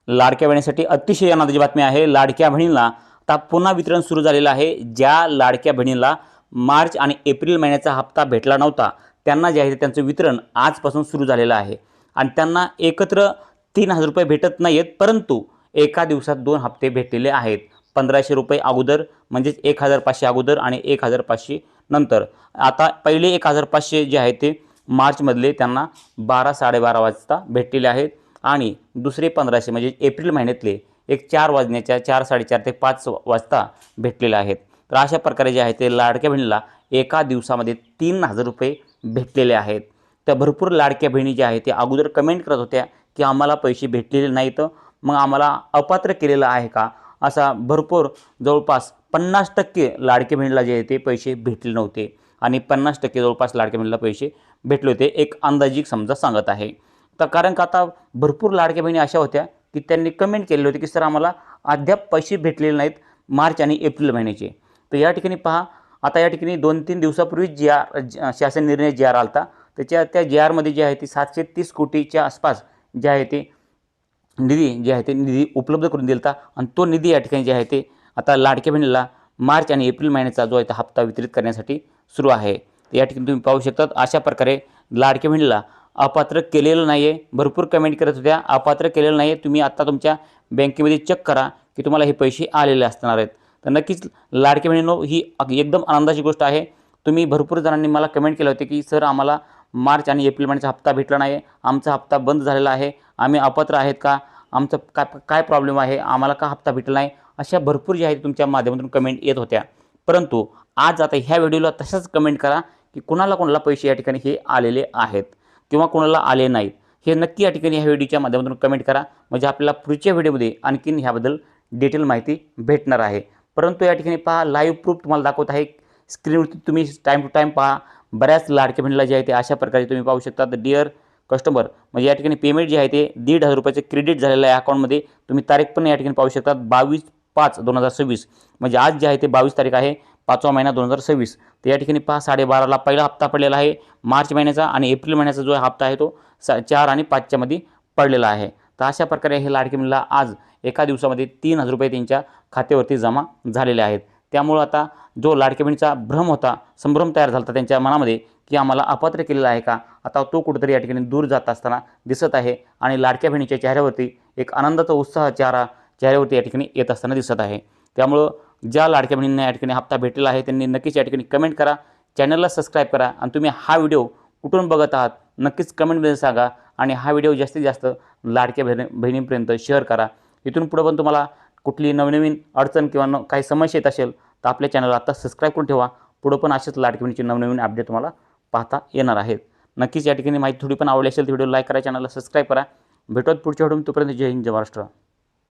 लाडक्या बहिणीसाठी अतिशय आनंदाची बातमी आहे। लाडक्या बहिणीला आता पुन्हा वितरण सुरू झालेलं आहे। ज्या लाडक्या बहिणीला मार्च आणि एप्रिल महिन्याचा हप्ता भेटला नव्हता त्यांना जे आहे त्यांचं वितरण आजपासून सुरू झालेलं आहे आणि त्यांना एकत्र 3000 रुपये भेटत नाहीत, परंतु एका दिवसात 2 हप्ते भेटलेले आहेत। 1500 रुपये अगोदर म्हणजे 1500 अगोदर आणि 1500 नंतर। आता पहिले 1500 जे आहे ते मार्चमधले त्यांना 12-12:30 वाजता भेटलेले आहेत आणि दुसरे 1500 म्हणजे एप्रिल महिन्यातले एक 4 वाजण्याच्या 4-4:30 ते 5 वाजता भेटलेले आहेत। तर अशा प्रकारे जे आहे ते लाडक्या बहिणीला एका दिवसामध्ये 3000 रुपये भेटलेले आहेत। तर भरपूर लाडक्या बहिणी ज्या आहेत त्या अगोदर कमेंट करत होत्या की आम्हाला पैसे भेटलेले नाहीत, मग आम्हाला अपात्र केलेलं आहे का, असा भरपूर जवळपास 50% लाडक्या बहिणीला जे आहे ते पैसे भेटले नव्हते आणि 50% जवळपास लाडक्या बहिणीला पैसे भेटले होते, एक अंदाजिक समजा सांगत आहे। तर कारण का आता भरपूर लाडक्या बहिणी अशा होत्या की त्यांनी कमेंट केले होते की सर आम्हाला अद्याप पैसे भेटलेले नाहीत मार्च आणि एप्रिल महिन्याचे। तर या ठिकाणी पहा, आता या ठिकाणी 2-3 दिवसापूर्वी शासन निर्णय जी आर आला होता, त्या जी आरमध्ये जे आहे ते 730 कोटीच्या आसपास जे आहे ते निधी उपलब्ध करून दिला होता आणि तो निधी या ठिकाणी जे आहे ते आता लाडक्या बहिणीला मार्च आणि एप्रिल महिन्याचा जो आहे तो हप्ता वितरित करण्यासाठी सुरू आहे। या ठिकाणी तुम्ही पाहू शकता अशा प्रकारे लाडक्या बहिणीला अपात्र केलेलं नाही आहे। भरपूर कमेंट करत होत्या अपात्र केलेलं नाही आहे, तुम्ही आता तुमच्या बँकेमध्ये चेक करा की तुम्हाला हे पैसे आलेले असणार आहेत। तर नक्कीच लाडक्या बहिणींनो ही एकदम आनंदाची गोष्ट आहे। तुम्ही भरपूर जणांनी मला कमेंट केले होते की सर आम्हाला मार्च आणि एप्रिल महिन्याचा हप्ता भेटला नाही, आमचा हप्ता बंद झालेला आहे, आम्ही अपात्र आहेत का, आमचं काय प्रॉब्लेम आहे, आम्हाला का हप्ता भेटला नाही, अशा भरपूर जे आहेत तुमच्या माध्यमातून कमेंट येत होत्या। परंतु आज आता ह्या व्हिडिओला तशाच कमेंट करा की कोणाला पैसे या ठिकाणी हे आलेले आहेत किंवा कोणाला आले नाहीत, हे नक्की या ठिकाणी ह्या व्हिडिओच्या माध्यमातून कमेंट करा, म्हणजे आपल्याला पुढच्या व्हिडिओमध्ये आणखीन ह्याबद्दल डिटेल माहिती भेटणार आहे। परंतु या ठिकाणी पहा लाईव्ह प्रूफ तुम्हाला दाखवत आहे स्क्रीनवरती, तुम्ही टाईम टू टाईम पहा। बऱ्याच लाडक्या बहिणीला जे आहे ते अशा प्रकारे तुम्ही पाहू शकता डिअर कस्टमर, म्हणजे या ठिकाणी पेमेंट जे आहे ते 1500 रुपयाचे क्रेडिट झालेलं आहे अकाउंटमध्ये। तुम्ही तारीख पण या ठिकाणी पाहू शकता 22/5/2026, म्हणजे आज जे आहे ते 22 तारीख आहे 5वा महिना 2026। तर या ठिकाणी पहा 12:30ला पहिला हप्ता पडलेला आहे मार्च महिन्याचा आणि एप्रिल महिन्याचा जो हप्ता आहे तो 4 आणि 5च्या मध्ये पडलेला आहे। तर अशा प्रकारे हे लाडक्या बहिणीला आज एका दिवसामध्ये 3000 रुपये त्यांच्या खात्यावरती जमा झालेले आहेत। त्यामुळे आता जो लाडक्या बहिणीचा भ्रम होता, संभ्रम तयार झाला होता त्यांच्या मनामध्ये की आम्हाला अपात्र केलेला आहे का, आता तो कुठेतरी या ठिकाणी दूर जात असताना दिसत आहे आणि लाडक्या बहिणीच्या चेहऱ्यावरती एक आनंदाचा उत्साह चेहऱ्यावरती या ठिकाणी येत असताना दिसत आहे। त्यामुळं ज्या लाडक्या बहिणींना या ठिकाणी हप्ता भेटलेला आहे त्यांनी नक्कीच या ठिकाणी कमेंट करा, चॅनलला सबस्क्राईब करा आणि तुम्ही हा व्हिडिओ कुठून बघत आहात नक्कीच कमेंटमध्ये सांगा आणि हा व्हिडिओ जास्तीत जास्त लाडक्या बहिणींपर्यंत शेअर करा। इथून पुढे पण तुम्हाला कुठली नवनवीन अडचण किंवा काही समस्या येत असेल तर आपल्या चॅनलला आता सबस्क्राईब करून ठेवा, पुढे पण असेच लाडक्या बहिणीचे नवनवीन अपडेट तुम्हाला पाहता येणार आहेत। नक्कीच या ठिकाणी माहिती थोडी पण आवडली असेल तर व्हिडिओ लाईक करा, चॅनलला सबस्क्राईब करा। भेटूयात पुढच्या व्हिडिओमध्ये, तोपर्यंत जय हिंद जय महाराष्ट्र।